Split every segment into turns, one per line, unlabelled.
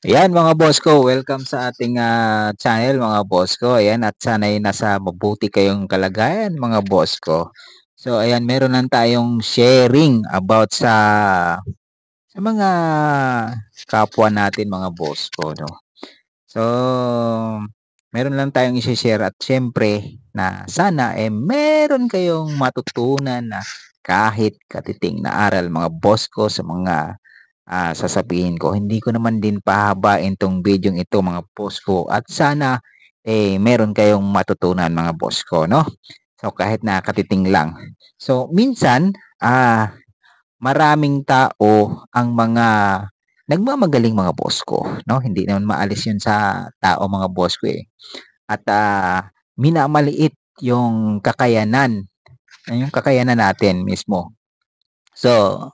Ayan mga boss ko, welcome sa ating, channel mga boss ko. Ayan at sana'y nasa mabuti kayong kalagayan mga boss ko. So ayan, meron lang tayong sharing about sa mga kapwa natin mga boss ko 'no. So, meron lang tayong i-she-share at siyempre na sana, meron kayong matutunan na kahit katiting na aral mga boss ko sa mga sasabihin ko. Hindi ko naman din pahabain 'tong bidyong ito mga boss ko at sana, meron kayong matutunan mga boss ko 'no. So, kahit nakakatiting lang. So, minsan, maraming tao ang mga nagmamagaling mga boss ko 'no. Hindi naman maalis 'yun sa tao mga boss ko, at, minamaliit yung kakayanan natin mismo. So,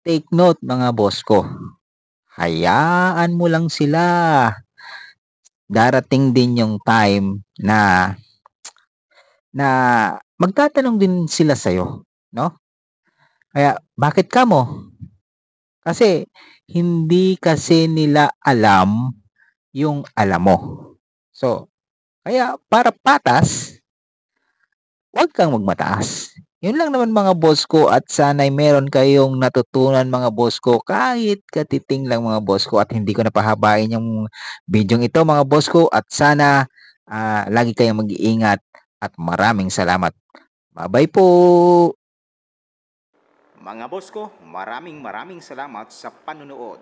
take note mga boss ko. Hayaan mo lang sila. Darating din yung time na magtatanong din sila sa'yo, 'no? Kaya, "Bakit kamo?" Kasi hindi kasi nila alam yung alam mo. So, kaya para patas, 'wag kang magmataas. Yun lang naman mga boss ko at sana'y meron kayong natutunan mga boss ko kahit katiting lang mga boss ko at hindi ko na pahabain yung bidyong ito mga boss ko at sana, lagi kayong mag-iingat at maraming salamat. Ba-bye po.
Mga boss ko, maraming maraming salamat sa panunood.